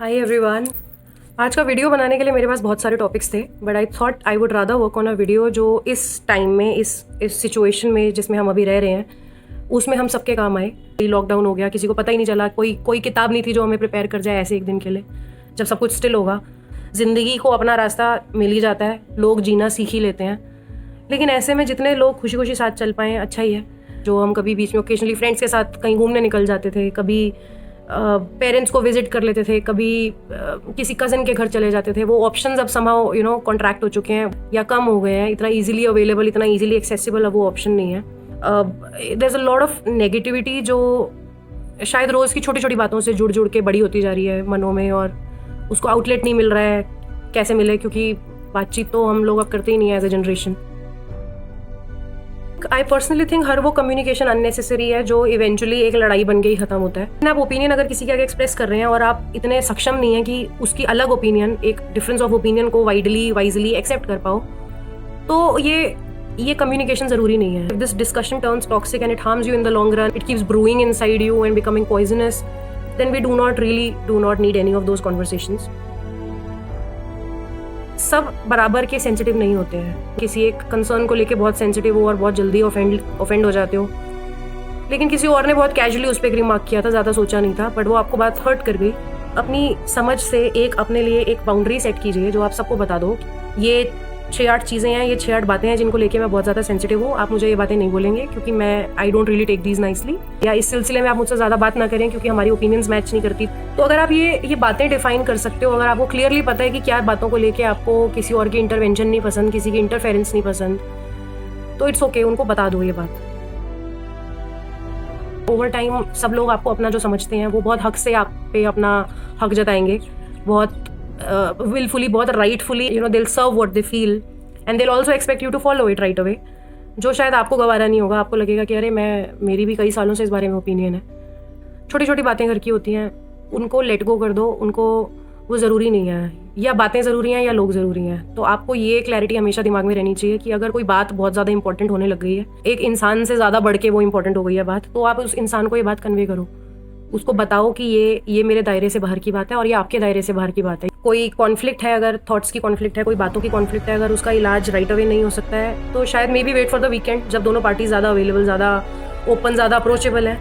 Hi everyone. आज का video बनाने के लिए मेरे पास बहुत सारे टॉपिक्स थे, but I thought I would rather work on a video जो इस टाइम में इस सिचुएशन में जिसमें हम अभी रह रहे हैं उसमें हम सबके काम आए। लॉकडाउन हो गया, किसी को पता ही नहीं चला, कोई किताब नहीं थी जो हमें प्रिपेयर कर जाए ऐसे एक दिन के लिए। जब सब कुछ स्टिल होगा, ज़िंदगी को अपना रास्ता मिल ही जाता है, लोग जीना सीख ही लेते हैं। लेकिन ऐसे में जितने लोग खुशी खुशी साथ चल पाएँ अच्छा ही है। जो हम कभी बीच में ओकेजनली फ्रेंड्स के साथ कहीं घूमने निकल जाते थे, कभी पेरेंट्स को विजिट कर लेते थे, कभी किसी कज़न के घर चले जाते थे, वो ऑप्शंस अब समहाउ कॉन्ट्रैक्ट हो चुके हैं या कम हो गए हैं। इतना इजीली अवेलेबल, इतना इजीली एक्सेसिबल अब वो ऑप्शन नहीं है। There is a lot of negativity जो शायद रोज़ की छोटी छोटी बातों से जुड़ जुड़ के बड़ी होती जा रही है मनों में, और उसको आउटलेट नहीं मिल रहा है। कैसे मिले, क्योंकि बातचीत तो हम लोग अब करते ही नहीं है as a generation. I personally think हर वो कम्युनिकेशन अननेसेसरी है जो इवेंचुअली एक लड़ाई बन के ही खत्म होता है। आप ओपिनियन अगर किसी के आगे एक्सप्रेस कर रहे हैं और आप इतने सक्षम नहीं है कि उसकी अलग ओपिनियन, एक डिफरेंस ऑफ ओपिनियन को वाइजली एक्सेप्ट कर पाओ, तो ये कम्युनिकेशन जरूरी नहीं है। This discussion turns toxic and it harms you in the long run, it keeps brewing inside you and becoming poisonous, then we do not need any of those conversations. सब बराबर के सेंसिटिव नहीं होते हैं। किसी एक कंसर्न को लेके बहुत सेंसिटिव हो और बहुत जल्दी ऑफेंड हो जाते हो, लेकिन किसी और ने बहुत कैजुअली उस पर एक रिमार्क किया था, ज़्यादा सोचा नहीं था, बट वो आपको बात हर्ट कर गई। अपनी समझ से एक अपने लिए एक बाउंड्री सेट कीजिए जो आप सबको बता दो, ये 6-8 चीज़ें हैं, ये 6-8 बातें हैं जिनको लेके मैं बहुत ज़्यादा सेंसिटिव हूँ। आप मुझे ये बातें नहीं बोलेंगे क्योंकि I don't really take these nicely, या इस सिलसिले में आप मुझसे ज़्यादा बात ना करें क्योंकि हमारी ओपिनियंस मैच नहीं करती। तो अगर आप ये बातें डिफाइन कर सकते हो, अगर आपको क्लियरली पता है कि क्या बातों को लेके आपको किसी और की इंटरवेंशन नहीं पसंद, किसी की इंटरफेरेंस नहीं पसंद, तो इट्स ओके, उनको बता दो ये बात। ओवर टाइम सब लोग आपको अपना जो समझते हैं वो बहुत हक से आप पे अपना हक जताएंगे, बहुत विलफुली, बहुत rightfully, they'll serve what they feel and they'll also expect you to follow it right away, जो शायद आपको गवारा नहीं होगा। आपको लगेगा कि अरे मेरी भी कई सालों से इस बारे में ओपिनियन है। छोटी छोटी बातें घर की होती हैं, उनको लेट गो कर दो, उनको वो ज़रूरी नहीं है, या बातें ज़रूरी हैं या लोग ज़रूरी हैं। तो आपको ये क्लैरिटी हमेशा दिमाग में रहनी चाहिए कि अगर कोई बात बहुत ज़्यादा इंपॉर्टेंट होने लग गई है, एक इंसान से ज़्यादा बढ़ के वो इंपॉर्टेंट हो गई है बात, तो आप उस इंसान को ये बात कन्वे करो, उसको बताओ कि ये मेरे दायरे से बाहर की बात है और ये आपके दायरे से बाहर की बात है। कोई कॉन्फ्लिक्ट है, अगर थॉट्स की कॉन्फ्लिक्ट है, कोई बातों की कॉन्फ्लिक्ट है, अगर उसका इलाज राइट अवे नहीं हो सकता है तो शायद maybe wait for the weekend, जब दोनों पार्टी ज़्यादा अवेलेबल, ज़्यादा ओपन, ज़्यादा अप्रोचेबल है।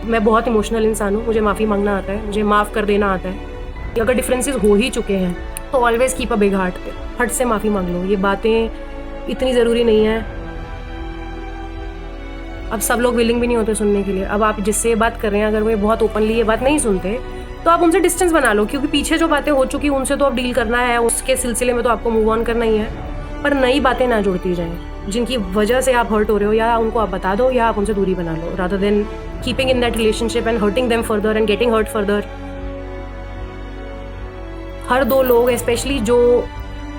मैं बहुत इमोशनल इंसान हूँ, मुझे माफ़ी मांगना आता है, मुझे माफ़ कर देना आता है। अगर डिफरेंसेस हो ही चुके हैं तो always keep a big heart, हट से माफ़ी मांग लो। ये बातें इतनी ज़रूरी नहीं है। अब सब लोग विलिंग भी नहीं होते सुनने के लिए। अब आप जिससे बात कर रहे हैं, अगर वो बहुत ओपनली ये बात नहीं सुनते तो आप उनसे डिस्टेंस बना लो, क्योंकि पीछे जो बातें हो चुकी उनसे तो अब डील करना है, उसके सिलसिले में तो आपको मूव ऑन करना ही है। पर नई बातें ना जुड़ती जाएं जिनकी वजह से आप हर्ट हो रहे हो, या उनको आप बता दो या आप उनसे दूरी बना लो, rather than keeping in that relationship and hurting them further and getting hurt further. हर दो लोग स्पेशली जो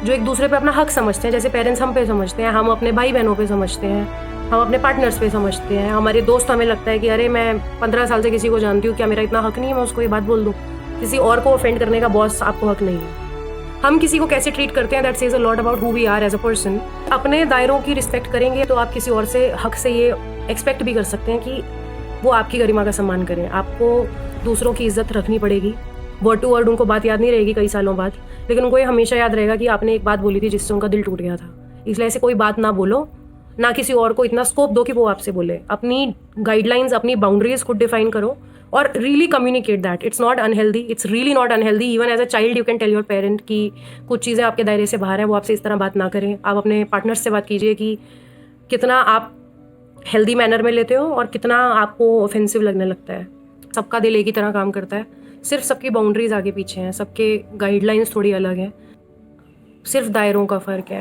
एक दूसरे पे अपना हक समझते हैं, जैसे पेरेंट्स हम पे समझते हैं, हम अपने भाई बहनों पे समझते हैं, हम अपने पार्टनर्स पे समझते हैं, हमारे दोस्त, हमें लगता है कि अरे मैं 15 साल से किसी को जानती हूँ, क्या मेरा इतना हक नहीं है मैं उसको ये बात बोल दूँ। किसी और को ऑफेंड करने का बॉस आपको हक नहीं है। हम किसी को कैसे ट्रीट करते हैं, that says a lot about who we are as a person. अपने दायरों की रिस्पेक्ट करेंगे तो आप किसी और से हक से ये एक्सपेक्ट भी कर सकते हैं कि वो आपकी गरिमा का सम्मान करें। आपको दूसरों की इज्जत रखनी पड़ेगी। वर्ड टू वर्ड उनको बात याद नहीं रहेगी कई सालों बाद, लेकिन उनको ये हमेशा याद रहेगा कि आपने एक बात बोली थी जिससे उनका दिल टूट गया था। इसलिए ऐसे कोई बात ना बोलो, ना किसी और को इतना स्कोप दो कि वो आपसे बोले। अपनी गाइडलाइंस, अपनी बाउंड्रीज खुद डिफाइन करो और really communicate that. It's not unhealthy, it's really not unhealthy. Even as a child you can tell your parent कि कुछ चीज़ें आपके दायरे से बाहर है, वो आपसे इस तरह बात ना करें। आप अपने पार्टनर्स से बात कीजिए कि कितना आप हेल्दी मैनर में लेते हो और कितना आपको ऑफेंसिव लगने लगता है। सबका दिल एक ही तरह काम करता है, सिर्फ सबकी बाउंड्रीज आगे पीछे हैं, सबके गाइडलाइंस थोड़ी अलग हैं, सिर्फ दायरों का फ़र्क है।